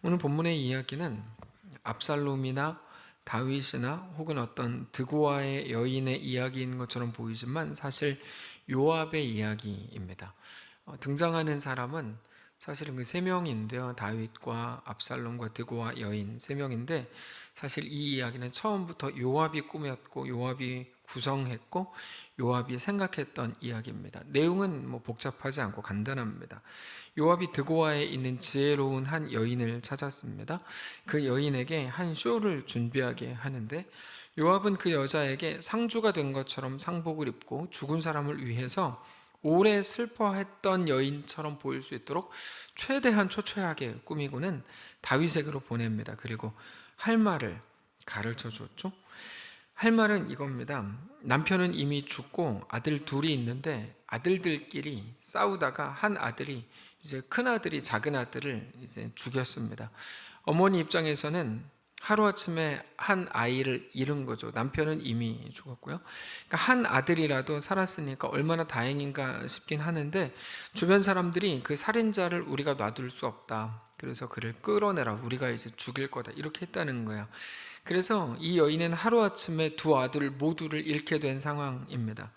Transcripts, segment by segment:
오늘 본문의 이야기는 압살롬이나 다윗이나 혹은 어떤 드고아의 여인의 이야기인 것처럼 보이지만 사실 요압의 이야기입니다. 등장하는 사람은 사실은 그 세 명인데요. 다윗과 압살롬과 드고아 여인 세 명인데 사실 이 이야기는 처음부터 요압이 꾸몄고 요압이 구성했고 요압이 생각했던 이야기입니다. 내용은 복잡하지 않고 간단합니다. 요압이 드고아에 있는 지혜로운 한 여인을 찾았습니다. 그 여인에게 한 쇼를 준비하게 하는데 요압은 그 여자에게 상주가 된 것처럼 상복을 입고 죽은 사람을 위해서 오래 슬퍼했던 여인처럼 보일 수 있도록 최대한 초췌하게 꾸미고는 다윗에게로 보냅니다. 그리고 할 말을 가르쳐 줬죠. 할 말은 이겁니다. 남편은 이미 죽고 아들 둘이 있는데 아들들끼리 싸우다가 한 아들이 이제 큰 아들이 작은 아들을 이제 죽였습니다. 어머니 입장에서는 하루아침에 한 아이를 잃은 거죠. 남편은 이미 죽었고요. 그러니까 한 아들이라도 살았으니까 얼마나 다행인가 싶긴 하는데 주변 사람들이 그 살인자를 우리가 놔둘 수 없다. 그래서 그를 끌어내라. 우리가 이제 죽일 거다. 이렇게 했다는 거야. 그래서 이 여인은 하루아침에 두 아들 모두를 잃게 된 상황입니다.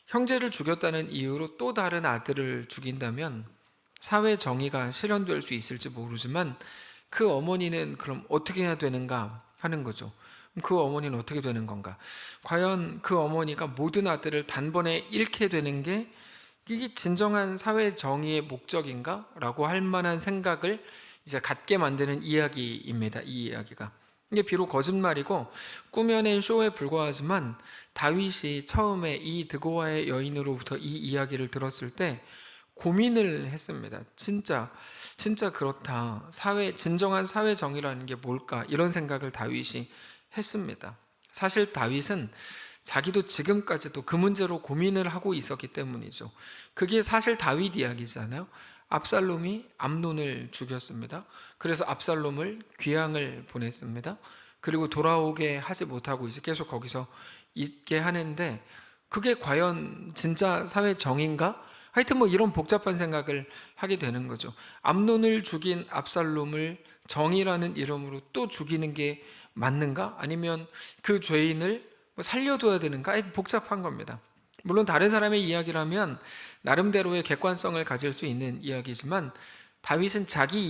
형제를 죽였다는 이유로 또 다른 아들을 죽인다면 사회 정의가 실현될 수 있을지 모르지만 그 어머니는 그럼 어떻게 해야 되는가 하는 거죠. 그 어머니는 어떻게 되는 건가? 과연 그 어머니가 모든 아들을 단번에 잃게 되는 게 이게 진정한 사회 정의의 목적인가? 라고 할 만한 생각을 이제 갖게 만드는 이야기입니다. 이 이야기가. 이게 비록 거짓말이고 꾸며낸 쇼에 불과하지만 다윗이 처음에 이 드고아의 여인으로부터 이 이야기를 들었을 때 고민을 했습니다. 진짜 그렇다. 진정한 사회 정의라는 게 뭘까? 이런 생각을 다윗이 했습니다. 사실 다윗은 자기도 지금까지도 그 문제로 고민을 하고 있었기 때문이죠. 그게 사실 다윗 이야기잖아요. 압살롬이 암논을 죽였습니다. 그래서 압살롬을 귀양을 보냈습니다. 그리고 돌아오게 하지 못하고 이제 계속 거기서 있게 하는데 그게 과연 진짜 사회 정의인가? 하여튼 이런 복잡한 생각을 하게 되는 거죠. 암논을 죽인 압살롬을 정의라는 이름으로 또 죽이는 게 맞는가? 아니면 그 죄인을 살려둬야 되는가? 복잡한 겁니다. 물론 다른 사람의 이야기라면 나름대로의 객관성을 가질 수 있는 이야기지만 다윗은 자기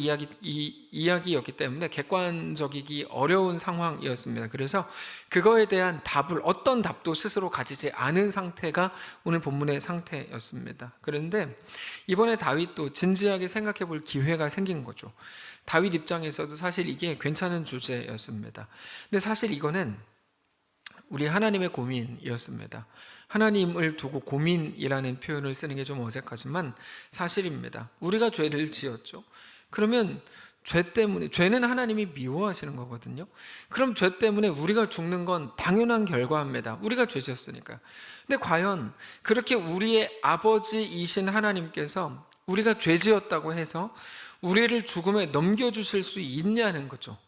이야기였기 때문에 객관적이기 어려운 상황이었습니다. 그래서 그거에 대한 어떤 답도 스스로 가지지 않은 상태가 오늘 본문의 상태였습니다. 그런데 이번에 다윗도 진지하게 생각해 볼 기회가 생긴 거죠. 다윗 입장에서도 사실 이게 괜찮은 주제였습니다. 근데 사실 이거는 우리 하나님의 고민이었습니다. 하나님을 두고 고민이라는 표현을 쓰는 게 좀 어색하지만 사실입니다. 우리가 죄를 지었죠. 그러면 죄는 하나님이 미워하시는 거거든요. 그럼 죄 때문에 우리가 죽는 건 당연한 결과입니다. 우리가 죄 지었으니까. 근데 과연 그렇게 우리의 아버지이신 하나님께서 우리가 죄 지었다고 해서 우리를 죽음에 넘겨주실 수 있냐는 거죠.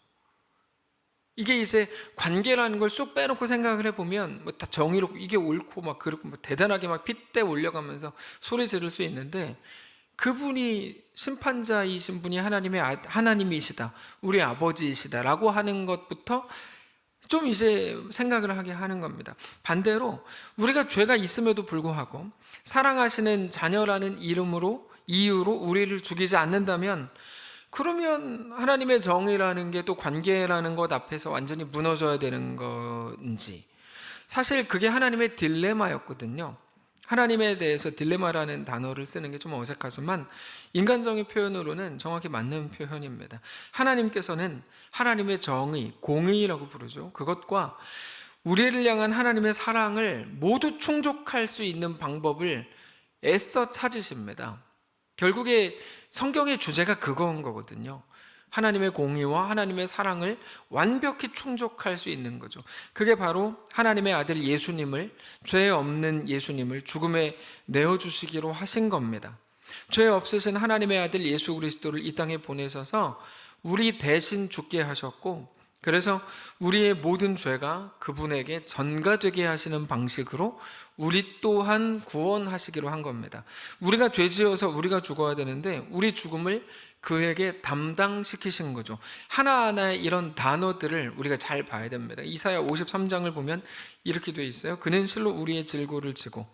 이게 이제 관계라는 걸 쏙 빼놓고 생각을 해보면 다 정의롭고 이게 옳고 그렇고 대단하게 핏대 올려가면서 소리 지를 수 있는데 그분이 심판자이신 분이 하나님이시다, 우리 아버지이시다라고 하는 것부터 좀 이제 생각을 하게 하는 겁니다. 반대로 우리가 죄가 있음에도 불구하고 사랑하시는 자녀라는 이유로 우리를 죽이지 않는다면 그러면 하나님의 정의라는 게 또 관계라는 것 앞에서 완전히 무너져야 되는 건지, 사실 그게 하나님의 딜레마였거든요. 하나님에 대해서 딜레마라는 단어를 쓰는 게 좀 어색하지만 인간적인 표현으로는 정확히 맞는 표현입니다. 하나님께서는 하나님의 정의, 공의라고 부르죠. 그것과 우리를 향한 하나님의 사랑을 모두 충족할 수 있는 방법을 애써 찾으십니다. 결국에 성경의 주제가 그건 거거든요. 하나님의 공의와 하나님의 사랑을 완벽히 충족할 수 있는 거죠. 그게 바로 하나님의 아들 예수님을, 죄 없는 예수님을 죽음에 내어주시기로 하신 겁니다. 죄 없으신 하나님의 아들 예수 그리스도를 이 땅에 보내셔서 우리 대신 죽게 하셨고, 그래서 우리의 모든 죄가 그분에게 전가되게 하시는 방식으로 우리 또한 구원하시기로 한 겁니다. 우리가 죄지어서 우리가 죽어야 되는데 우리 죽음을 그에게 담당시키신 거죠. 하나하나의 이런 단어들을 우리가 잘 봐야 됩니다. 이사야 53장을 보면 이렇게 되어 있어요. 그는 실로 우리의 질고를 지고,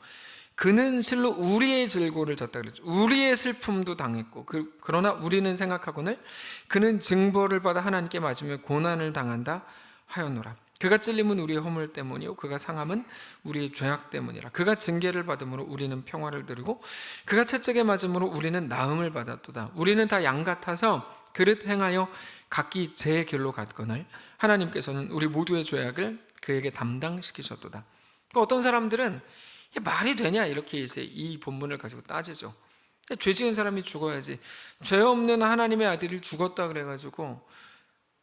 그는 실로 우리의 질고를 졌다 그랬죠. 우리의 슬픔도 당했고, 그러나 우리는 생각하거늘 그는 징벌을 받아 하나님께 맞으며 고난을 당한다 하였노라. 그가 찔림은 우리의 허물 때문이요 그가 상함은 우리의 죄악 때문이라. 그가 징계를 받음으로 우리는 평화를 누리고 그가 채찍에 맞음으로 우리는 나음을 받았도다. 우리는 다 양 같아서 그릇 행하여 각기 제 길로 갔거늘 하나님께서는 우리 모두의 죄악을 그에게 담당시키셨도다. 그러니까 어떤 사람들은 이게 말이 되냐 이렇게 이제 이 본문을 가지고 따지죠. 죄 지은 사람이 죽어야지, 죄 없는 하나님의 아들이 죽었다 그래가지고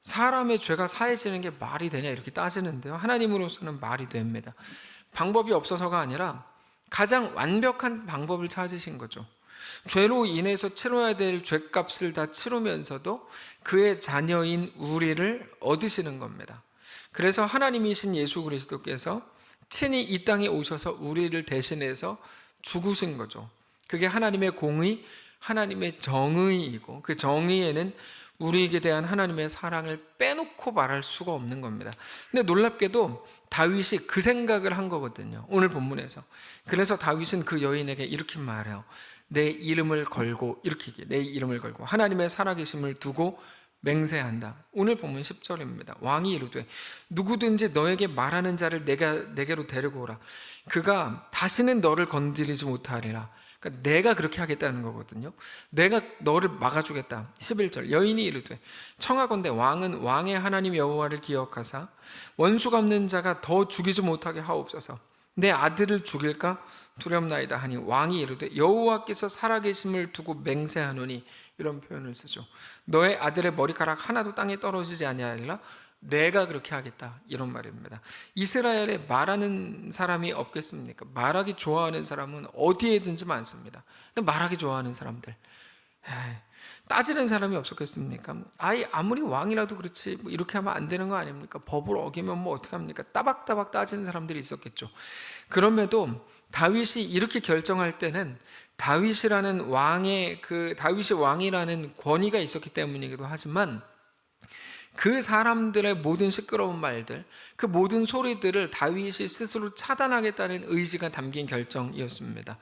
사람의 죄가 사해지는 게 말이 되냐 이렇게 따지는데요, 하나님으로서는 말이 됩니다. 방법이 없어서가 아니라 가장 완벽한 방법을 찾으신 거죠. 죄로 인해서 치러야 될 죄값을 다 치르면서도 그의 자녀인 우리를 얻으시는 겁니다. 그래서 하나님이신 예수 그리스도께서 친히 이 땅에 오셔서 우리를 대신해서 죽으신 거죠. 그게 하나님의 공의, 하나님의 정의이고, 그 정의에는 우리에게 대한 하나님의 사랑을 빼놓고 말할 수가 없는 겁니다. 근데 놀랍게도 다윗이 그 생각을 한 거거든요, 오늘 본문에서. 그래서 다윗은 그 여인에게 이렇게 말해요. 내 이름을 걸고, 이렇게 얘기해. 내 이름을 걸고 하나님의 살아계심을 두고 맹세한다. 오늘 본문 10절입니다. 왕이 이르되 누구든지 너에게 말하는 자를 내게로 데리고 오라. 그가 다시는 너를 건드리지 못하리라. 그러니까 내가 그렇게 하겠다는 거거든요. 내가 너를 막아주겠다. 11절 여인이 이르되 청하건대 왕은 왕의 하나님 여호와를 기억하사 원수 갚는 자가 더 죽이지 못하게 하옵소서. 내 아들을 죽일까 두렵나이다 하니 왕이 이르되 여호와께서 살아계심을 두고 맹세하노니, 이런 표현을 쓰죠. 너의 아들의 머리카락 하나도 땅에 떨어지지 아니하리라. 내가 그렇게 하겠다, 이런 말입니다. 이스라엘에 말하는 사람이 없겠습니까? 말하기 좋아하는 사람은 어디에든지 많습니다. 근데 말하기 좋아하는 사람들, 따지는 사람이 없었겠습니까? 아무리 왕이라도 그렇지 뭐 이렇게 하면 안 되는 거 아닙니까? 법을 어기면 뭐 어떡합니까? 따박따박 따지는 사람들이 있었겠죠. 그럼에도 다윗이 이렇게 결정할 때는 다윗이라는 왕의 다윗이 왕이라는 권위가 있었기 때문이기도 하지만, 그 사람들의 모든 시끄러운 말들, 그 모든 소리들을 다윗이 스스로 차단하겠다는 의지가 담긴 결정이었습니다.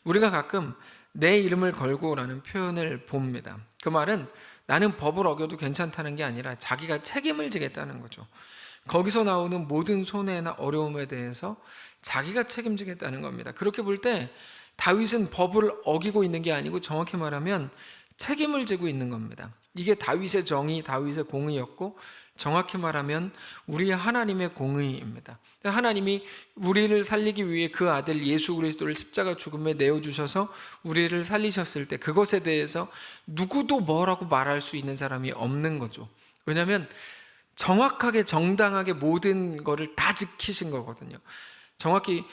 우리가 가끔 내 이름을 걸고라는 표현을 봅니다. 그 말은 나는 법을 어겨도 괜찮다는 게 아니라 자기가 책임을 지겠다는 거죠. 거기서 나오는 모든 손해나 어려움에 대해서 자기가 책임지겠다는 겁니다. 그렇게 볼 때 다윗은 법을 어기고 있는 게 아니고 정확히 말하면 책임을 지고 있는 겁니다. 이게 다윗의 정의, 다윗의 공의였고, 정확히 말하면 우리 하나님의 공의입니다. 하나님이 우리를 살리기 위해 그 아들 예수 그리스도를 십자가 죽음에 내어주셔서 우리를 살리셨을 때 그것에 대해서 누구도 뭐라고 말할 수 있는 사람이 없는 거죠. 왜냐하면 정확하게 정당하게 모든 거를 다 지키신 거거든요. 정확히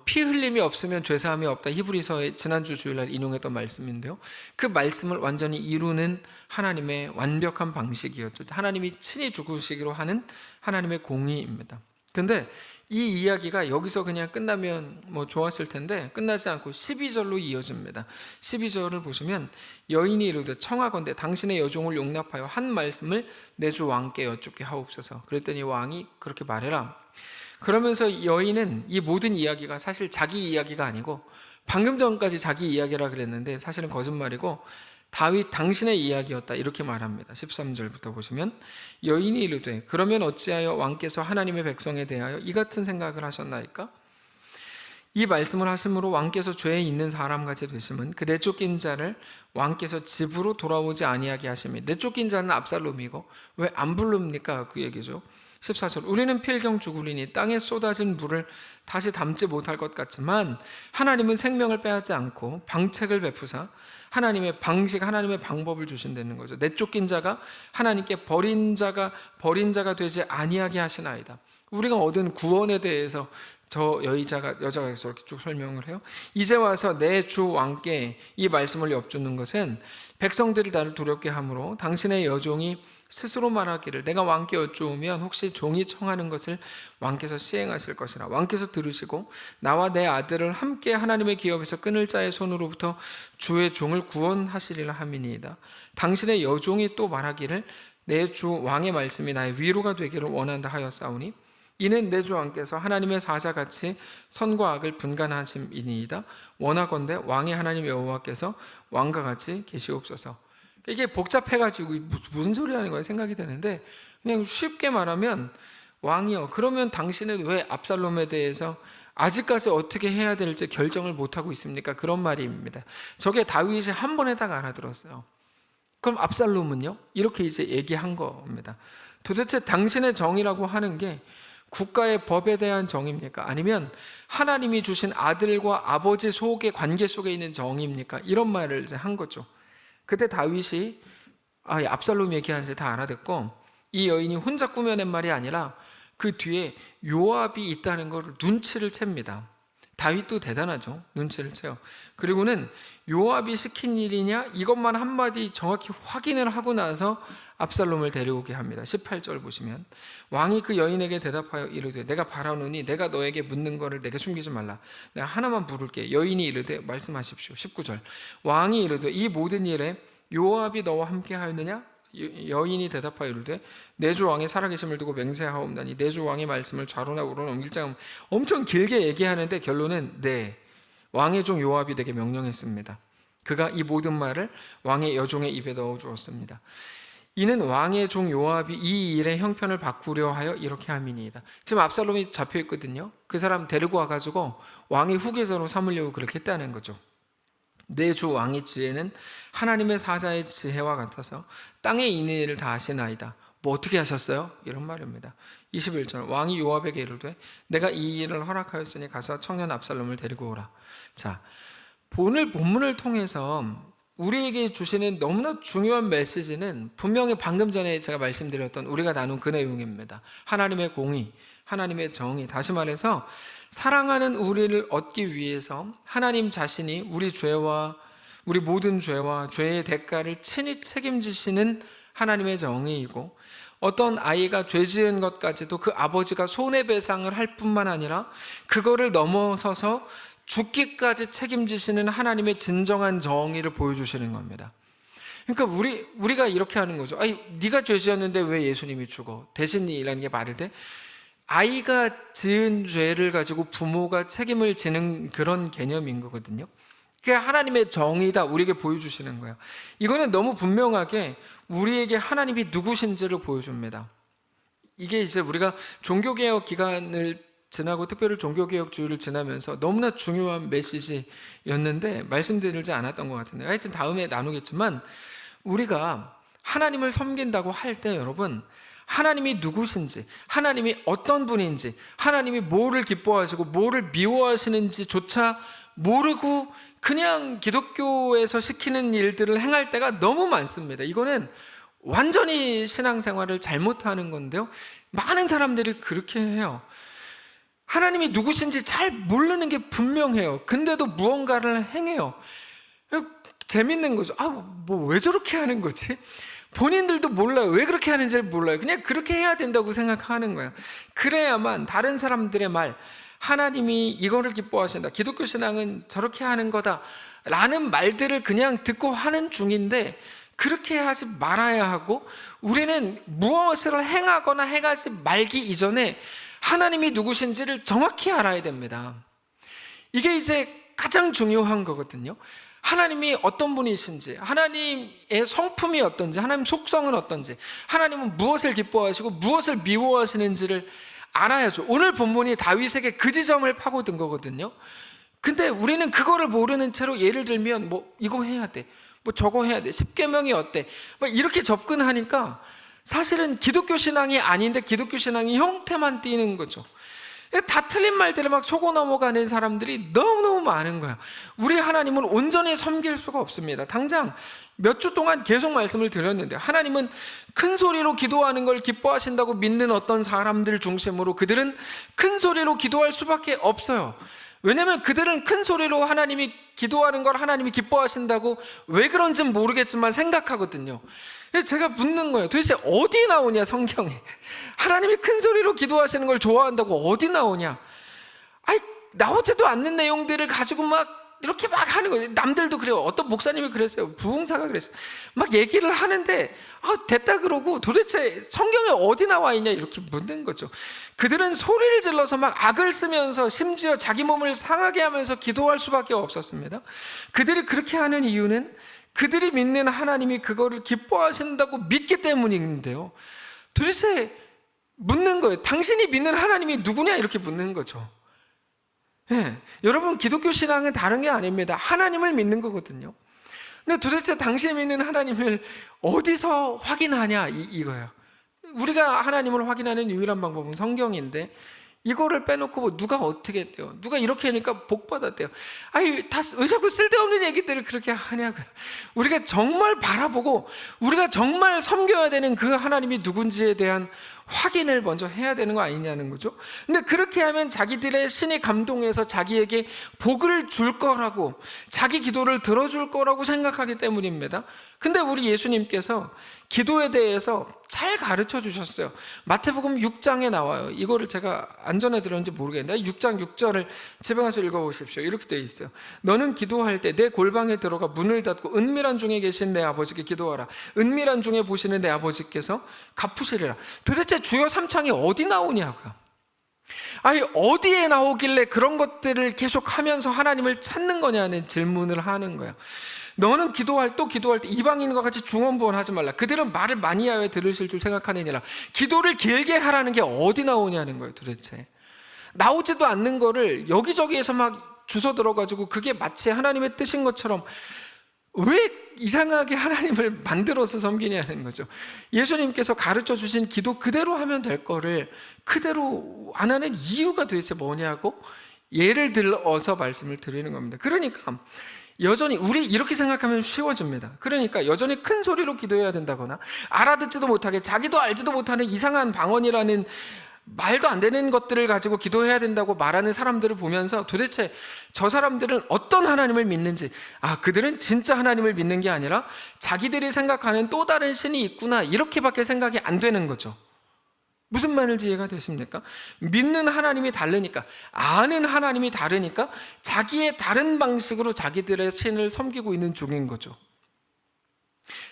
피 흘림이 없으면 죄사함이 없다, 히브리서의 지난주 주일날 인용했던 말씀인데요, 그 말씀을 완전히 이루는 하나님의 완벽한 방식이었죠. 하나님이 친히 죽으시기로 하는 하나님의 공의입니다. 근데 이 이야기가 여기서 그냥 끝나면 뭐 좋았을 텐데 끝나지 않고 12절로 이어집니다. 12절을 보시면 여인이 이르되 청하건대 당신의 여종을 용납하여 한 말씀을 내 주 왕께 여쭙게 하옵소서. 그랬더니 왕이 그렇게 말해라. 그러면서 여인은 이 모든 이야기가 사실 자기 이야기가 아니고, 방금 전까지 자기 이야기라 그랬는데 사실은 거짓말이고 다윗 당신의 이야기였다, 이렇게 말합니다. 13절부터 보시면 여인이 이르되 그러면 어찌하여 왕께서 하나님의 백성에 대하여 이 같은 생각을 하셨나이까? 이 말씀을 하심으로 왕께서 죄에 있는 사람같이 되심은 그 내쫓긴 자를 왕께서 집으로 돌아오지 아니하게 하심이. 내쫓긴 자는 압살롬이고 왜 안 부릅니까? 그 얘기죠. 14절 우리는 필경 죽으리니 땅에 쏟아진 물을 다시 담지 못할 것 같지만 하나님은 생명을 빼앗지 않고 방책을 베푸사 하나님의 방식, 하나님의 방법을 주신다는 거죠. 내쫓긴 자가 하나님께 버린 자가 되지 아니하게 하시나이다. 우리가 얻은 구원에 대해서 여자가 이렇게 쭉 설명을 해요. 이제 와서 내 주 왕께 이 말씀을 엽주는 것은 백성들이 나를 두렵게 하므로 당신의 여종이 스스로 말하기를 내가 왕께 여쭈으면 혹시 종이 청하는 것을 왕께서 시행하실 것이라. 왕께서 들으시고 나와 내 아들을 함께 하나님의 기업에서 끊을 자의 손으로부터 주의 종을 구원하시리라 함이니이다. 당신의 여종이 또 말하기를 내 주 왕의 말씀이 나의 위로가 되기를 원한다 하였사오니 이는 내 주 왕께서 하나님의 사자같이 선과 악을 분간하심이니이다. 원하건대 왕의 하나님 여호와께서 왕과 같이 계시옵소서. 이게 복잡해가지고 무슨 소리 하는 거야 생각이 되는데, 그냥 쉽게 말하면 왕이요, 그러면 당신은 왜 압살롬에 대해서 아직까지 어떻게 해야 될지 결정을 못하고 있습니까? 그런 말입니다. 저게 다윗이 한 번에 다 알아들었어요. 그럼 압살롬은요? 이렇게 이제 얘기한 겁니다. 도대체 당신의 정의라고 하는 게 국가의 법에 대한 정의입니까? 아니면 하나님이 주신 아들과 아버지 속의 관계 속에 있는 정의입니까? 이런 말을 이제 한 거죠. 그때 다윗이 압살롬 얘기하는지 다 알아듣고 이 여인이 혼자 꾸며낸 말이 아니라 그 뒤에 요압이 있다는 걸 눈치를 챕니다. 다윗도 대단하죠. 눈치를 채요. 그리고는 요압이 시킨 일이냐 이것만 한마디 정확히 확인을 하고 나서 압살롬을 데려오게 합니다. 18절 보시면 왕이 그 여인에게 대답하여 이르되 내가 바라노니 내가 너에게 묻는 거를 내게 숨기지 말라. 내가 하나만 물을게. 여인이 이르되 말씀하십시오. 19절 왕이 이르되 이 모든 일에 요압이 너와 함께 하였느냐? 여인이 대답하여 이르되 내 주 왕의 살아계심을 두고 맹세하옵나니 내 주 왕의 말씀을 좌로나 우로나 옮길자. 엄청 길게 얘기하는데 결론은 네, 왕의 종 요압이 내게 명령했습니다. 그가 이 모든 말을 왕의 여종의 입에 넣어 주었습니다. 이는 왕의 종 요압이 이 일의 형편을 바꾸려 하여 이렇게 함이니이다. 지금 압살롬이 잡혀 있거든요. 그 사람 데리고 와가지고 왕의 후계자로 삼으려고 그렇게 했다는 거죠. 내 주 왕의 지혜는 하나님의 사자의 지혜와 같아서 땅에 있는 일을 다 아시나이다. 뭐 어떻게 하셨어요? 이런 말입니다. 21절 왕이 요압에게 이르되 내가 이 일을 허락하였으니 가서 청년 압살롬을 데리고 오라. 자, 오늘 본문을 통해서 우리에게 주시는 너무나 중요한 메시지는 분명히 방금 전에 제가 말씀드렸던 우리가 나눈 그 내용입니다. 하나님의 공의, 하나님의 정의, 다시 말해서 사랑하는 우리를 얻기 위해서 하나님 자신이 우리 모든 죄와 죄의 대가를 친히 책임지시는 하나님의 정의이고, 어떤 아이가 죄 지은 것까지도 그 아버지가 손해배상을 할 뿐만 아니라 그거를 넘어서서 죽기까지 책임지시는 하나님의 진정한 정의를 보여주시는 겁니다. 그러니까 우리가 이렇게 하는 거죠. 네가 죄 지었는데 왜 예수님이 죽어? 대신이라는 게 말일 때 아이가 지은 죄를 가지고 부모가 책임을 지는 그런 개념인 거거든요. 그게 하나님의 정의다 우리에게 보여주시는 거예요. 이거는 너무 분명하게 우리에게 하나님이 누구신지를 보여줍니다. 이게 이제 우리가 종교개혁 기간을 지나고 특별히 종교개혁 주의를 지나면서 너무나 중요한 메시지였는데 말씀드리지 않았던 것 같은데, 하여튼 다음에 나누겠지만, 우리가 하나님을 섬긴다고 할 때 여러분, 하나님이 누구신지, 하나님이 어떤 분인지, 하나님이 뭐를 기뻐하시고 뭐를 미워하시는지조차 모르고 그냥 기독교에서 시키는 일들을 행할 때가 너무 많습니다. 이거는 완전히 신앙생활을 잘못하는 건데요, 많은 사람들이 그렇게 해요. 하나님이 누구신지 잘 모르는 게 분명해요. 근데도 무언가를 행해요. 재밌는 거죠. 뭐 왜 저렇게 하는 거지? 본인들도 몰라요. 왜 그렇게 하는지를 몰라요. 그냥 그렇게 해야 된다고 생각하는 거예요. 그래야만 다른 사람들의 말, 하나님이 이거를 기뻐하신다, 기독교 신앙은 저렇게 하는 거다 라는 말들을 그냥 듣고 하는 중인데, 그렇게 하지 말아야 하고, 우리는 무엇을 행하거나 행하지 말기 이전에 하나님이 누구신지를 정확히 알아야 됩니다. 이게 이제 가장 중요한 거거든요. 하나님이 어떤 분이신지, 하나님의 성품이 어떤지, 하나님 속성은 어떤지, 하나님은 무엇을 기뻐하시고 무엇을 미워하시는지를 알아야죠. 오늘 본문이 다윗에게 그 지점을 파고든 거거든요. 근데 우리는 그거를 모르는 채로, 예를 들면 뭐 이거 해야 돼, 뭐 저거 해야 돼, 십계명이 어때, 뭐 이렇게 접근하니까 사실은 기독교 신앙이 아닌데 기독교 신앙이 형태만 띄는 거죠. 다 틀린 말들을 막 속어 넘어가는 사람들이 너무너무 많은 거야. 우리 하나님은 온전히 섬길 수가 없습니다. 당장 몇 주 동안 계속 말씀을 드렸는데, 하나님은 큰 소리로 기도하는 걸 기뻐하신다고 믿는 어떤 사람들 중심으로 그들은 큰 소리로 기도할 수밖에 없어요. 왜냐하면 그들은 큰 소리로 하나님이 기도하는 걸 하나님이 기뻐하신다고 왜 그런지는 모르겠지만 생각하거든요. 그래서 제가 묻는 거예요. 도대체 어디 나오냐, 성경에. 하나님이 큰 소리로 기도하시는 걸 좋아한다고 어디 나오냐. 아니, 나오지도 않는 내용들을 가지고 막 이렇게 막 하는 거예요. 남들도 그래요. 어떤 목사님이 그랬어요. 부흥사가 그랬어요. 막 얘기를 하는데 됐다 그러고 도대체 성경에 어디 나와 있냐 이렇게 묻는 거죠. 그들은 소리를 질러서 막 악을 쓰면서 심지어 자기 몸을 상하게 하면서 기도할 수밖에 없었습니다. 그들이 그렇게 하는 이유는 그들이 믿는 하나님이 그거를 기뻐하신다고 믿기 때문인데요. 도대체 묻는 거예요. 당신이 믿는 하나님이 누구냐 이렇게 묻는 거죠. 네, 여러분 기독교 신앙은 다른 게 아닙니다. 하나님을 믿는 거거든요. 근데 도대체 당신이 믿는 하나님을 어디서 확인하냐 이거예요. 우리가 하나님을 확인하는 유일한 방법은 성경인데 이거를 빼놓고 뭐 누가 어떻게 했대요, 누가 이렇게 하니까 복 받았대요. 아니, 다 왜 자꾸 쓸데없는 얘기들을 그렇게 하냐고요. 우리가 정말 바라보고 우리가 정말 섬겨야 되는 그 하나님이 누군지에 대한 확인을 먼저 해야 되는 거 아니냐는 거죠. 근데 그렇게 하면 자기들의 신이 감동해서 자기에게 복을 줄 거라고, 자기 기도를 들어줄 거라고 생각하기 때문입니다. 근데 우리 예수님께서 기도에 대해서 잘 가르쳐 주셨어요. 마태복음 6장에 나와요. 이거를 제가 안 전해드렸는지 모르겠는데 6장 6절을 집에 가서 읽어보십시오. 이렇게 되어 있어요. 너는 기도할 때 내 골방에 들어가 문을 닫고 은밀한 중에 계신 내 아버지께 기도하라. 은밀한 중에 보시는 내 아버지께서 갚으시리라. 도대체 주요 3창이 어디 나오냐고요. 아니, 어디에 나오길래 그런 것들을 계속 하면서 하나님을 찾는 거냐는 질문을 하는 거예요. 너는 기도할 때 이방인과 같이 중언부언하지 말라. 그들은 말을 많이 하여 들으실 줄 생각하느니라. 기도를 길게 하라는 게 어디 나오냐는 거예요. 도대체 나오지도 않는 거를 여기저기에서 막 주워 들어가지고 그게 마치 하나님의 뜻인 것처럼 왜 이상하게 하나님을 만들어서 섬기냐는 거죠. 예수님께서 가르쳐 주신 기도 그대로 하면 될 거를 그대로 안 하는 이유가 도대체 뭐냐고 예를 들어서 말씀을 드리는 겁니다. 그러니까 여전히 우리 이렇게 생각하면 쉬워집니다. 그러니까 여전히 큰 소리로 기도해야 된다거나 알아듣지도 못하게 자기도 알지도 못하는 이상한 방언이라는 말도 안 되는 것들을 가지고 기도해야 된다고 말하는 사람들을 보면서 도대체 저 사람들은 어떤 하나님을 믿는지, 그들은 진짜 하나님을 믿는 게 아니라 자기들이 생각하는 또 다른 신이 있구나 이렇게밖에 생각이 안 되는 거죠. 무슨 말인지 이해가 되십니까? 믿는 하나님이 다르니까, 아는 하나님이 다르니까 자기의 다른 방식으로 자기들의 신을 섬기고 있는 중인 거죠.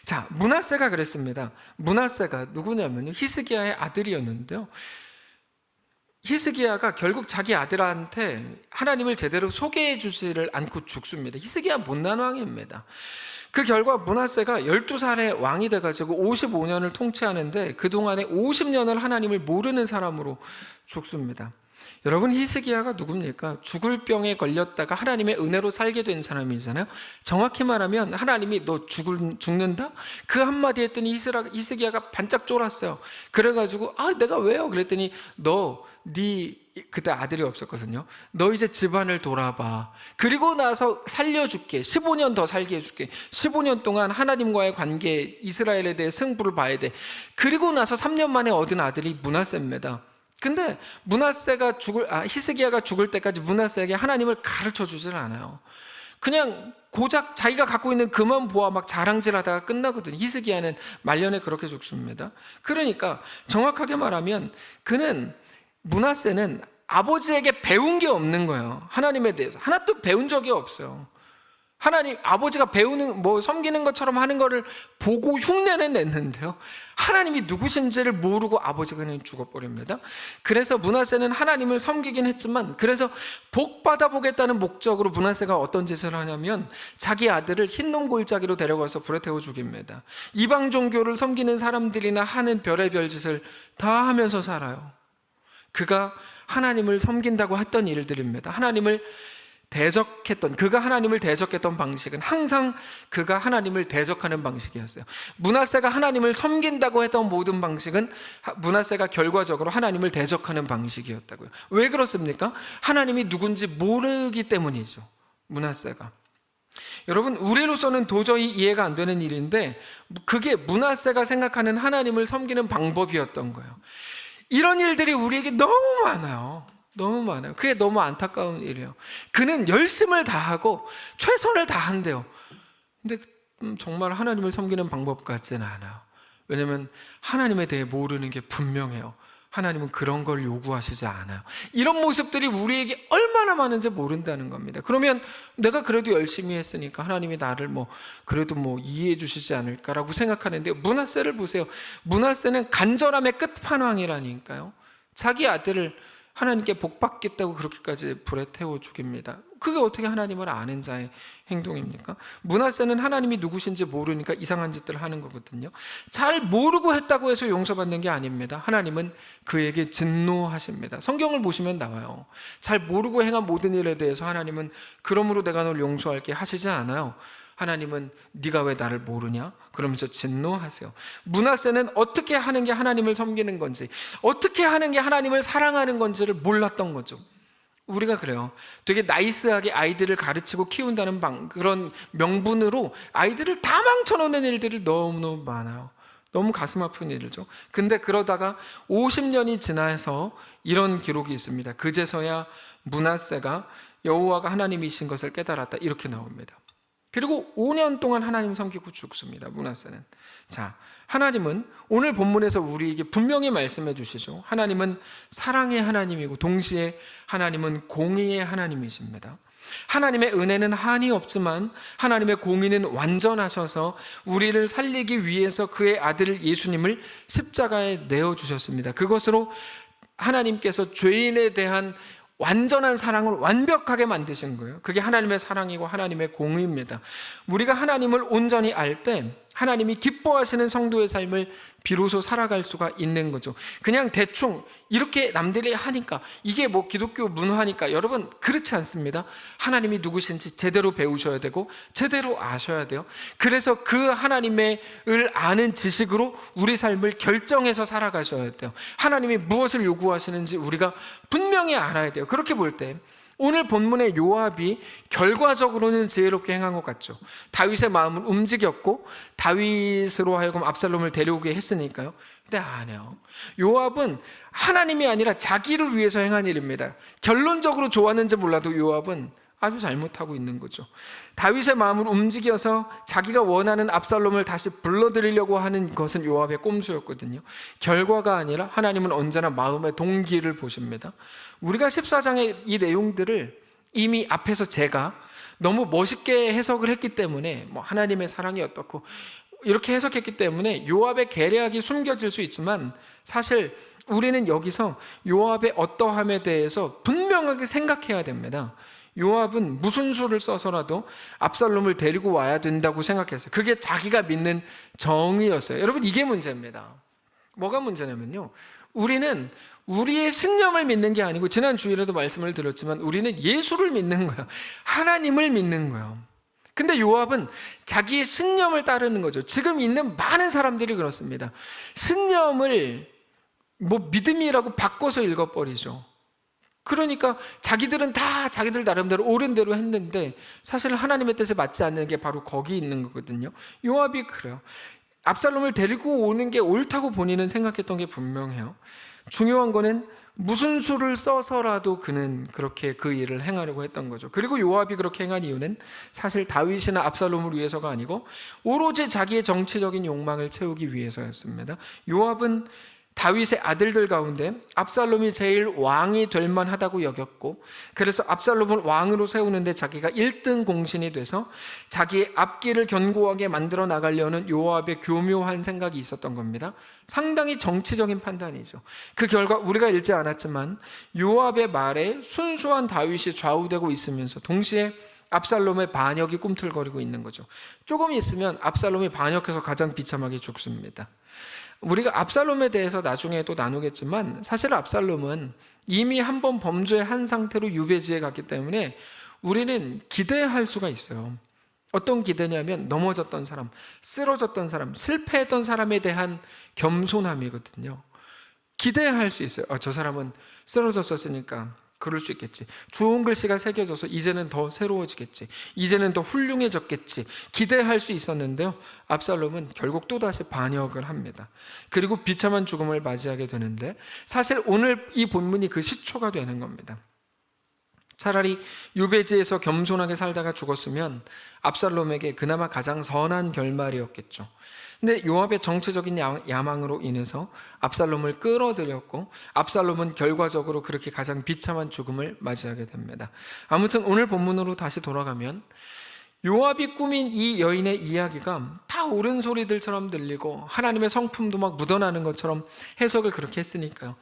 자, 므낫세가 그랬습니다. 므낫세가 누구냐면 히스기야의 아들이었는데요. 히스기야가 결국 자기 아들한테 하나님을 제대로 소개해 주지를 않고 죽습니다. 히스기야 못난 왕입니다. 그 결과 므낫세가 12살에 왕이 돼가지고 55년을 통치하는데 그동안에 50년을 하나님을 모르는 사람으로 죽습니다. 여러분, 히스기야가 누굽니까? 죽을 병에 걸렸다가 하나님의 은혜로 살게 된 사람이잖아요. 정확히 말하면 하나님이 너 죽는다? 그 한마디 했더니 히스기야가 반짝 쫄았어요. 그래가지고 내가 왜요? 그랬더니 그때 아들이 없었거든요. 너 이제 집안을 돌아봐. 그리고 나서 살려줄게. 15년 더 살게 해줄게. 15년 동안 하나님과의 관계, 이스라엘에 대해 승부를 봐야 돼. 그리고 나서 3년 만에 얻은 아들이 므낫세입니다. 근데 히스기야가 죽을 때까지 므낫세에게 하나님을 가르쳐 주질 않아요. 그냥 고작 자기가 갖고 있는 그만 보아 막 자랑질하다가 끝나거든요. 히스기야는 말년에 그렇게 죽습니다. 그러니까 정확하게 말하면 므낫세는 아버지에게 배운 게 없는 거예요. 하나님에 대해서 하나도 배운 적이 없어요. 하나님 아버지가 섬기는 것처럼 하는 거를 보고 흉내는 냈는데요, 하나님이 누구신지를 모르고 아버지가 그냥 죽어버립니다. 그래서 므낫세는 하나님을 섬기긴 했지만, 그래서 복 받아보겠다는 목적으로 므낫세가 어떤 짓을 하냐면 자기 아들을 흰놈 골짜기로 데려가서 불에 태워 죽입니다. 이방 종교를 섬기는 사람들이나 하는 별의별 짓을 다 하면서 살아요. 그가 하나님을 섬긴다고 했던 일들입니다. 그가 하나님을 대적했던 방식은 항상 그가 하나님을 대적하는 방식이었어요. 므낫세가 하나님을 섬긴다고 했던 모든 방식은 므낫세가 결과적으로 하나님을 대적하는 방식이었다고요. 왜 그렇습니까? 하나님이 누군지 모르기 때문이죠. 므낫세가. 여러분, 우리로서는 도저히 이해가 안 되는 일인데 그게 므낫세가 생각하는 하나님을 섬기는 방법이었던 거예요. 이런 일들이 우리에게 너무 많아요. 너무 많아요. 그게 너무 안타까운 일이에요. 그는 열심을 다하고 최선을 다한대요. 근데 정말 하나님을 섬기는 방법 같지는 않아요. 왜냐하면 하나님에 대해 모르는 게 분명해요. 하나님은 그런 걸 요구하시지 않아요. 이런 모습들이 우리에게 얼마나 많은지 모른다는 겁니다. 그러면 내가 그래도 열심히 했으니까 하나님이 나를 그래도 이해해 주시지 않을까라고 생각하는데, 므낫세를 보세요. 므낫세는 간절함의 끝판왕이라니까요. 자기 아들을 하나님께 복 받겠다고 그렇게까지 불에 태워 죽입니다. 그게 어떻게 하나님을 아는 자의 행동입니까? 므낫세는 하나님이 누구신지 모르니까 이상한 짓들을 하는 거거든요. 잘 모르고 했다고 해서 용서받는 게 아닙니다. 하나님은 그에게 진노하십니다. 성경을 보시면 나와요. 잘 모르고 행한 모든 일에 대해서 하나님은 그러므로 내가 널 용서할게 하시지 않아요. 하나님은 네가 왜 나를 모르냐? 그러면서 진노하세요. 므낫세는 어떻게 하는 게 하나님을 섬기는 건지, 어떻게 하는 게 하나님을 사랑하는 건지를 몰랐던 거죠. 우리가 그래요. 되게 나이스하게 아이들을 가르치고 키운다는 그런 명분으로 아이들을 다 망쳐놓는 일들이 너무너무 많아요. 너무 가슴 아픈 일이죠. 근데 그러다가 50년이 지나서 이런 기록이 있습니다. 그제서야 므낫세가 여호와가 하나님이신 것을 깨달았다, 이렇게 나옵니다. 그리고 5년 동안 하나님 섬기고 죽습니다. 므낫세는. 자, 하나님은 오늘 본문에서 우리에게 분명히 말씀해 주시죠. 하나님은 사랑의 하나님이고 동시에 하나님은 공의의 하나님이십니다. 하나님의 은혜는 한이 없지만 하나님의 공의는 완전하셔서 우리를 살리기 위해서 그의 아들 예수님을 십자가에 내어주셨습니다. 그것으로 하나님께서 죄인에 대한 완전한 사랑을 완벽하게 만드신 거예요. 그게 하나님의 사랑이고 하나님의 공의입니다. 우리가 하나님을 온전히 알 때 하나님이 기뻐하시는 성도의 삶을 비로소 살아갈 수가 있는 거죠. 그냥 대충 이렇게 남들이 하니까, 이게 기독교 문화니까, 여러분 그렇지 않습니다. 하나님이 누구신지 제대로 배우셔야 되고 제대로 아셔야 돼요. 그래서 그 하나님을 아는 지식으로 우리 삶을 결정해서 살아가셔야 돼요. 하나님이 무엇을 요구하시는지 우리가 분명히 알아야 돼요. 그렇게 볼 때 오늘 본문의 요압이 결과적으로는 지혜롭게 행한 것 같죠. 다윗의 마음을 움직였고 다윗으로 하여금 압살롬을 데려오게 했으니까요. 근데 아니에요. 요압은 하나님이 아니라 자기를 위해서 행한 일입니다. 결론적으로 좋았는지 몰라도 요압은 아주 잘못하고 있는 거죠. 다윗의 마음을 움직여서 자기가 원하는 압살롬을 다시 불러들이려고 하는 것은 요압의 꼼수였거든요. 결과가 아니라 하나님은 언제나 마음의 동기를 보십니다. 우리가 14장의 이 내용들을 이미 앞에서 제가 너무 멋있게 해석을 했기 때문에 하나님의 사랑이 어떻고 이렇게 해석했기 때문에 요압의 계략이 숨겨질 수 있지만, 사실 우리는 여기서 요압의 어떠함에 대해서 분명하게 생각해야 됩니다. 요압은 무슨 수를 써서라도 압살롬을 데리고 와야 된다고 생각했어요. 그게 자기가 믿는 정의였어요. 여러분, 이게 문제입니다. 뭐가 문제냐면요, 우리는 우리의 신념을 믿는 게 아니고, 지난 주일에도 말씀을 드렸지만 우리는 예수를 믿는 거예요. 하나님을 믿는 거예요. 근데 요압은 자기의 신념을 따르는 거죠. 지금 있는 많은 사람들이 그렇습니다. 신념을 믿음이라고 바꿔서 읽어버리죠. 그러니까 자기들은 다 자기들 나름대로 옳은 대로 했는데 사실 하나님의 뜻에 맞지 않는 게 바로 거기 있는 거거든요. 요압이 그래요. 압살롬을 데리고 오는 게 옳다고 본인은 생각했던 게 분명해요. 중요한 거는 무슨 수를 써서라도 그는 그렇게 그 일을 행하려고 했던 거죠. 그리고 요압이 그렇게 행한 이유는 사실 다윗이나 압살롬을 위해서가 아니고 오로지 자기의 정치적인 욕망을 채우기 위해서였습니다. 요압은 다윗의 아들들 가운데 압살롬이 제일 왕이 될 만하다고 여겼고, 그래서 압살롬을 왕으로 세우는데 자기가 1등 공신이 돼서 자기의 앞길을 견고하게 만들어 나가려는 요압의 교묘한 생각이 있었던 겁니다. 상당히 정치적인 판단이죠. 그 결과 우리가 읽지 않았지만 요압의 말에 순수한 다윗이 좌우되고 있으면서 동시에 압살롬의 반역이 꿈틀거리고 있는 거죠. 조금 있으면 압살롬이 반역해서 가장 비참하게 죽습니다. 우리가 압살롬에 대해서 나중에 또 나누겠지만 사실 압살롬은 이미 한번 범죄한 상태로 유배지에 갔기 때문에 우리는 기대할 수가 있어요. 어떤 기대냐면 넘어졌던 사람, 쓰러졌던 사람, 실패했던 사람에 대한 겸손함이거든요. 기대할 수 있어요. 저 사람은 쓰러졌었으니까 그럴 수 있겠지. 좋은 글씨가 새겨져서 이제는 더 새로워지겠지. 이제는 더 훌륭해졌겠지. 기대할 수 있었는데요. 압살롬은 결국 또다시 반역을 합니다. 그리고 비참한 죽음을 맞이하게 되는데 사실 오늘 이 본문이 그 시초가 되는 겁니다. 차라리 유배지에서 겸손하게 살다가 죽었으면 압살롬에게 그나마 가장 선한 결말이었겠죠. 근데 요압의 정치적인 야망으로 인해서 압살롬을 끌어들였고 압살롬은 결과적으로 그렇게 가장 비참한 죽음을 맞이하게 됩니다. 아무튼 오늘 본문으로 다시 돌아가면 요압이 꾸민 이 여인의 이야기가 다 옳은 소리들처럼 들리고 하나님의 성품도 막 묻어나는 것처럼 해석을 그렇게 했으니까요.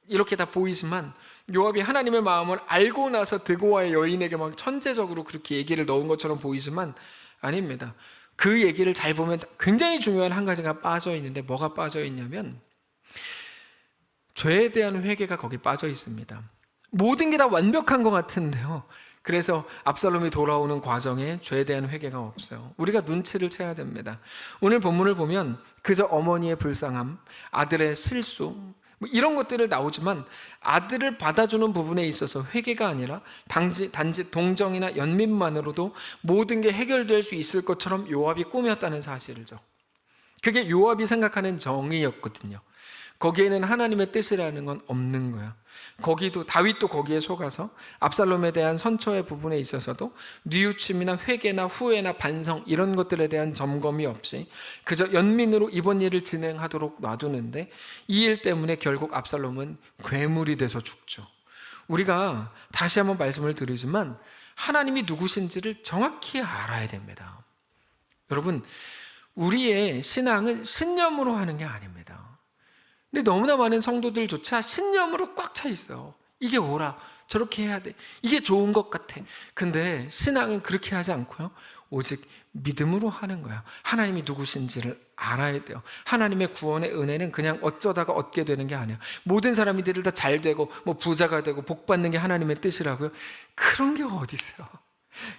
이렇게 다 보이지만 요압이 하나님의 마음을 알고 나서 드고아의 여인에게 막 천재적으로 그렇게 얘기를 넣은 것처럼 보이지만 아닙니다. 그 얘기를 잘 보면 굉장히 중요한 한 가지가 빠져 있는데 뭐가 빠져 있냐면 죄에 대한 회개가 거기 빠져 있습니다. 모든 게 다 완벽한 것 같은데요. 그래서 압살롬이 돌아오는 과정에 죄에 대한 회개가 없어요. 우리가 눈치를 채야 됩니다. 오늘 본문을 보면 그저 어머니의 불쌍함, 아들의 실수 이런 것들을 나오지만 아들을 받아주는 부분에 있어서 회개가 아니라 단지 동정이나 연민만으로도 모든 게 해결될 수 있을 것처럼 요압이 꾸몄다는 사실이죠. 그게 요압이 생각하는 정의였거든요. 거기에는 하나님의 뜻이라는 건 없는 거야. 다윗도 거기에 속아서 압살롬에 대한 선처의 부분에 있어서도 뉘우침이나 회개나 후회나 반성 이런 것들에 대한 점검이 없이 그저 연민으로 이번 일을 진행하도록 놔두는데 이 일 때문에 결국 압살롬은 괴물이 돼서 죽죠. 우리가 다시 한번 말씀을 드리지만 하나님이 누구신지를 정확히 알아야 됩니다. 여러분, 우리의 신앙은 신념으로 하는 게 아닙니다. 근데 너무나 많은 성도들조차 신념으로 꽉 차 있어요. 이게 옳아, 저렇게 해야 돼, 이게 좋은 것 같아. 근데 신앙은 그렇게 하지 않고요, 오직 믿음으로 하는 거야. 하나님이 누구신지를 알아야 돼요. 하나님의 구원의 은혜는 그냥 어쩌다가 얻게 되는 게 아니야. 모든 사람들이 다 잘 되고 부자가 되고 복 받는 게 하나님의 뜻이라고요? 그런 게 어디 있어요?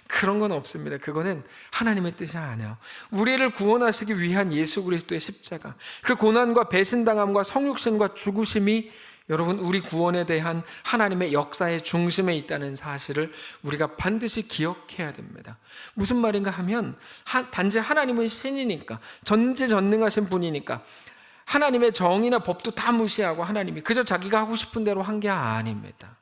그런 건 없습니다. 그거는 하나님의 뜻이 아니에요. 우리를 구원하시기 위한 예수 그리스도의 십자가, 그 고난과 배신당함과 성육신과 죽으심이 여러분 우리 구원에 대한 하나님의 역사의 중심에 있다는 사실을 우리가 반드시 기억해야 됩니다. 무슨 말인가 하면 단지 하나님은 신이니까, 전지전능하신 분이니까 하나님의 정의나 법도 다 무시하고 하나님이 그저 자기가 하고 싶은 대로 한 게 아닙니다.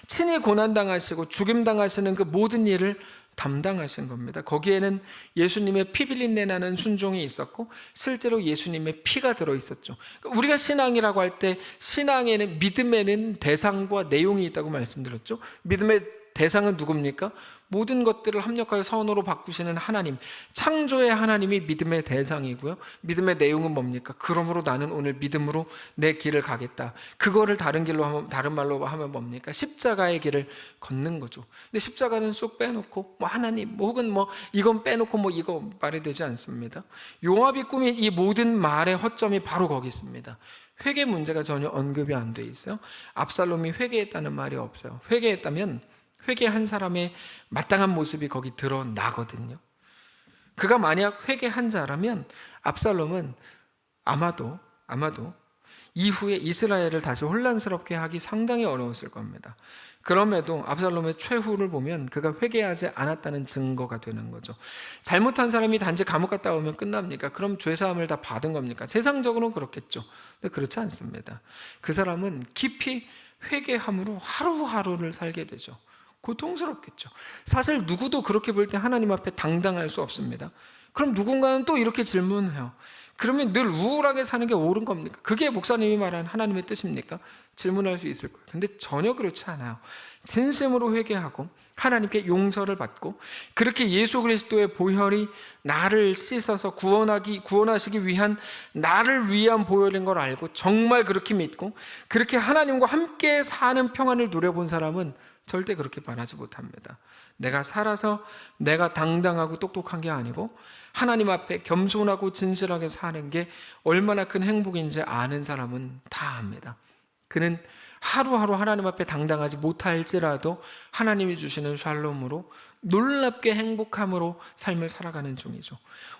친히 고난당하시고 죽임당하시는 그 모든 일을 담당하신 겁니다. 거기에는 예수님의 피비린내 나는 순종이 있었고 실제로 예수님의 피가 들어있었죠. 우리가 신앙이라고 할 때 신앙에는, 믿음에는 대상과 내용이 있다고 말씀드렸죠. 믿음의 대상은 누굽니까? 모든 것들을 합력하여 선으로 바꾸시는 하나님, 창조의 하나님이 믿음의 대상이고요. 믿음의 내용은 뭡니까? 그러므로 나는 오늘 믿음으로 내 길을 가겠다. 그거를 다른 말로 하면 뭡니까? 십자가의 길을 걷는 거죠. 근데 십자가는 쏙 빼놓고 하나님 혹은 이건 빼놓고 이거 말이 되지 않습니다. 요압이 꾸민 이 모든 말의 허점이 바로 거기 있습니다. 회개 문제가 전혀 언급이 안 돼 있어요. 압살롬이 회개했다는 말이 없어요. 회개했다면 회개한 사람의 마땅한 모습이 거기 드러나거든요. 그가 만약 회개한 자라면 압살롬은 아마도 이후에 이스라엘을 다시 혼란스럽게 하기 상당히 어려웠을 겁니다. 그럼에도 압살롬의 최후를 보면 그가 회개하지 않았다는 증거가 되는 거죠. 잘못한 사람이 단지 감옥 갔다 오면 끝납니까? 그럼 죄사함을 다 받은 겁니까? 세상적으로는 그렇겠죠. 근데 그렇지 않습니다. 그 사람은 깊이 회개함으로 하루하루를 살게 되죠. 고통스럽겠죠. 사실 누구도 그렇게 볼 때 하나님 앞에 당당할 수 없습니다. 그럼 누군가는 또 이렇게 질문해요. 그러면 늘 우울하게 사는 게 옳은 겁니까? 그게 목사님이 말하는 하나님의 뜻입니까? 질문할 수 있을 거예요. 근데 전혀 그렇지 않아요. 진심으로 회개하고 하나님께 용서를 받고 그렇게 예수 그리스도의 보혈이 나를 씻어서 구원하시기 위한 나를 위한 보혈인 걸 알고 정말 그렇게 믿고 그렇게 하나님과 함께 사는 평안을 누려본 사람은 절대 그렇게 말하지 못합니다. 내가 살아서 내가 당당하고 똑똑한 게 아니고 하나님 앞에 겸손하고 진실하게 사는 게 얼마나 큰 행복인지 아는 사람은 다 압니다. 그는 하루하루 하나님 앞에 당당하지 못할지라도 하나님이 주시는 샬롬으로 놀랍게 행복함으로 삶을 살아가는 중이죠.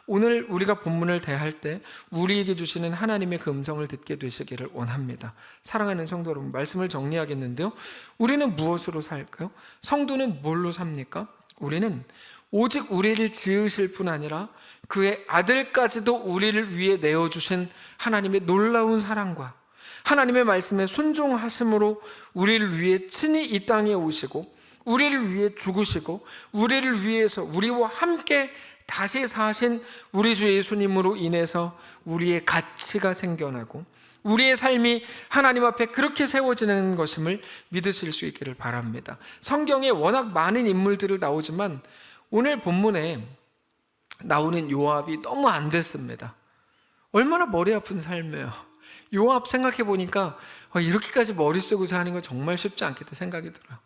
오늘 우리가 본문을 대할 때 우리에게 주시는 하나님의 그 음성을 듣게 되시기를 원합니다. 사랑하는 성도 여러분, 말씀을 정리하겠는데요, 우리는 무엇으로 살까요? 성도는 뭘로 삽니까? 우리는 오직 우리를 지으실 뿐 아니라 그의 아들까지도 우리를 위해 내어주신 하나님의 놀라운 사랑과 하나님의 말씀에 순종하심으로 우리를 위해 친히 이 땅에 오시고 우리를 위해 죽으시고 우리를 위해서 우리와 함께 다시 사신 우리 주 예수님으로 인해서 우리의 가치가 생겨나고 우리의 삶이 하나님 앞에 그렇게 세워지는 것임을 믿으실 수 있기를 바랍니다. 성경에 워낙 많은 인물들을 나오지만 오늘 본문에 나오는 요압이 너무 안 됐습니다. 얼마나 머리 아픈 삶이에요. 요압 생각해 보니까 이렇게까지 머리 쓰고 사는 건 정말 쉽지 않겠다 생각이 들어요.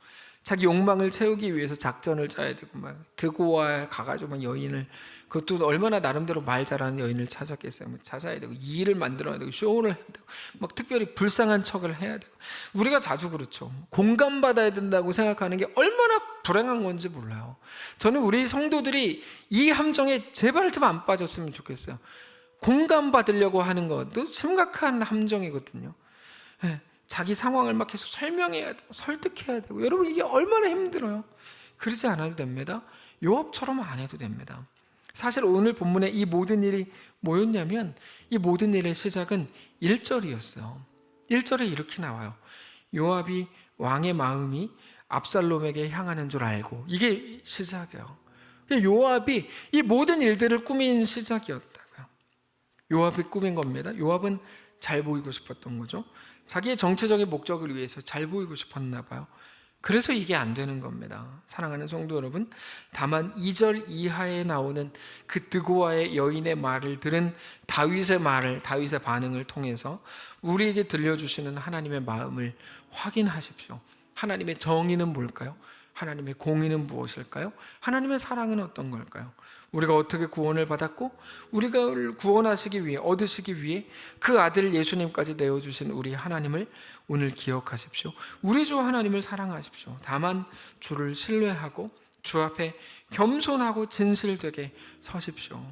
자기 욕망을 채우기 위해서 작전을 짜야 되고 막 드고와 가가지고 막 여인을, 그것도 얼마나 나름대로 말 잘하는 여인을 찾았겠어요. 찾아야 되고 일을 만들어야 되고 쇼를 해야 되고 막 특별히 불쌍한 척을 해야 되고. 우리가 자주 그렇죠. 공감받아야 된다고 생각하는 게 얼마나 불행한 건지 몰라요. 저는 우리 성도들이 이 함정에 제발 좀 안 빠졌으면 좋겠어요. 공감받으려고 하는 것도 심각한 함정이거든요. 자기 상황을 막 계속 설명해야 되고 설득해야 되고, 여러분 이게 얼마나 힘들어요. 그러지 않아도 됩니다. 요압처럼 안 해도 됩니다. 사실 오늘 본문에 이 모든 일이 뭐였냐면 이 모든 일의 시작은 1절이었어요 1절에 이렇게 나와요. 요압이 왕의 마음이 압살롬에게 향하는 줄 알고. 이게 시작이에요. 요압이 이 모든 일들을 꾸민 시작이었다고요. 요압이 꾸민 겁니다. 요압은 잘 보이고 싶었던 거죠. 자기의 정치적인 목적을 위해서 잘 보이고 싶었나 봐요. 그래서 이게 안 되는 겁니다. 사랑하는 성도 여러분, 다만 2절 이하에 나오는 그 드고아의 여인의 말을 들은 다윗의 반응을 통해서 우리에게 들려주시는 하나님의 마음을 확인하십시오. 하나님의 정의는 뭘까요? 하나님의 공의는 무엇일까요? 하나님의 사랑은 어떤 걸까요? 우리가 어떻게 구원을 받았고 우리가 구원하시기 위해, 얻으시기 위해 그 아들 예수님까지 내어주신 우리 하나님을 오늘 기억하십시오. 우리 주 하나님을 사랑하십시오. 다만 주를 신뢰하고 주 앞에 겸손하고 진실되게 서십시오.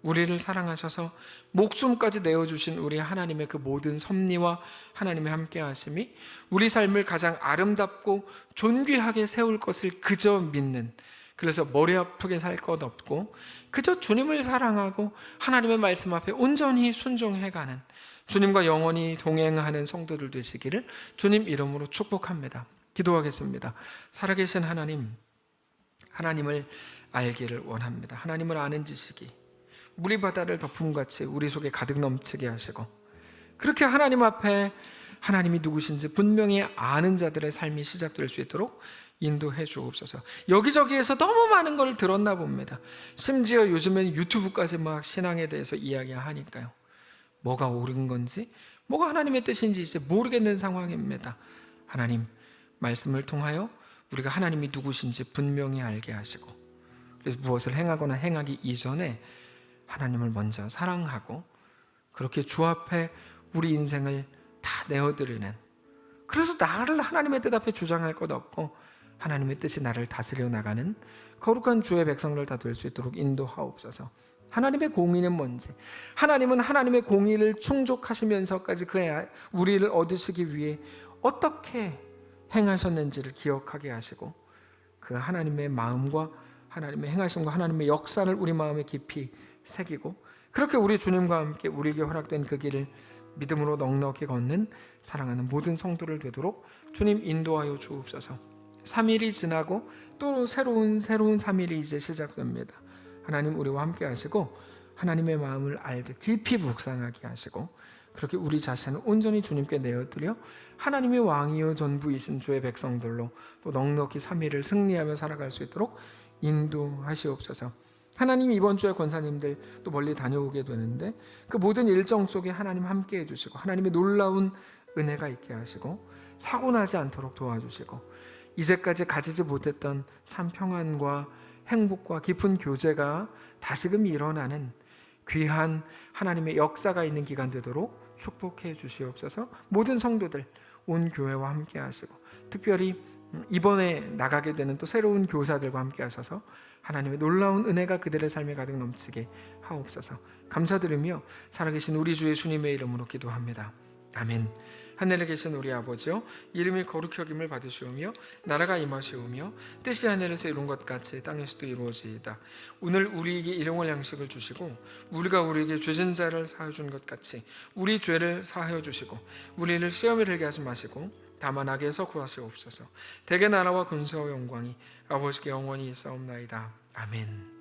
우리를 사랑하셔서 목숨까지 내어주신 우리 하나님의 그 모든 섭리와 하나님의 함께하심이 우리 삶을 가장 아름답고 존귀하게 세울 것을 그저 믿는, 그래서 머리 아프게 살 것 없고 그저 주님을 사랑하고 하나님의 말씀 앞에 온전히 순종해가는, 주님과 영원히 동행하는 성도들 되시기를 주님 이름으로 축복합니다. 기도하겠습니다. 살아계신 하나님, 하나님을 알기를 원합니다. 하나님을 아는 지식이 물이 바다를 덮음같이 우리 속에 가득 넘치게 하시고, 그렇게 하나님 앞에 하나님이 누구신지 분명히 아는 자들의 삶이 시작될 수 있도록 인도해 주옵소서. 여기저기에서 너무 많은 걸 들었나 봅니다. 심지어 요즘엔 유튜브까지 막 신앙에 대해서 이야기하니까요. 뭐가 옳은 건지, 뭐가 하나님의 뜻인지 이제 모르겠는 상황입니다. 하나님, 말씀을 통하여 우리가 하나님이 누구신지 분명히 알게 하시고, 그래서 무엇을 행하거나 행하기 이전에 하나님을 먼저 사랑하고 그렇게 주 앞에 우리 인생을 다 내어드리는, 그래서 나를 하나님의 뜻 앞에 주장할 것 없고 하나님의 뜻이 나를 다스려 나가는 거룩한 주의 백성들 다 될 수 있도록 인도하옵소서. 하나님의 공의는 뭔지, 하나님은 하나님의 공의를 충족하시면서까지 우리를 얻으시기 위해 어떻게 행하셨는지를 기억하게 하시고, 그 하나님의 마음과 하나님의 행하심과 하나님의 역사를 우리 마음에 깊이 새기고, 그렇게 우리 주님과 함께 우리에게 허락된 그 길을 믿음으로 넉넉히 걷는 사랑하는 모든 성도를 되도록 주님 인도하여 주옵소서. 3일이 지나고 또 새로운 3일이 이제 시작됩니다. 하나님 우리와 함께 하시고 하나님의 마음을 알게 깊이 묵상하게 하시고, 그렇게 우리 자신을 온전히 주님께 내어드려 하나님의 왕이요 전부이신 주의 백성들로 또 넉넉히 3일을 승리하며 살아갈 수 있도록 인도하시옵소서. 하나님, 이번 주에 권사님들 또 멀리 다녀오게 되는데 그 모든 일정 속에 하나님 함께 해주시고 하나님의 놀라운 은혜가 있게 하시고 사고나지 않도록 도와주시고, 이제까지 가지지 못했던 참 평안과 행복과 깊은 교제가 다시금 일어나는 귀한 하나님의 역사가 있는 기간 되도록 축복해 주시옵소서. 모든 성도들 온 교회와 함께 하시고 특별히 이번에 나가게 되는 또 새로운 교사들과 함께 하셔서 하나님의 놀라운 은혜가 그들의 삶에 가득 넘치게 하옵소서. 감사드리며 살아계신 우리 주 예수님의 이름으로 기도합니다. 아멘. 하늘에 계신 우리 아버지요, 이름이 거룩히 여김을 받으시오며 나라가 임하시오며 뜻이 하늘에서 이룬 것 같이 땅에서도 이루어지이다. 오늘 우리에게 일용할 양식을 주시고 우리가 우리에게 죄진 자를 사하여 준 것 같이 우리 죄를 사하여 주시고 우리를 시험에 들게 하지 마시고 다만 악에서 구하시옵소서. 대개 나라와 근세와 영광이 아버지께 영원히 있사옵나이다. 아멘.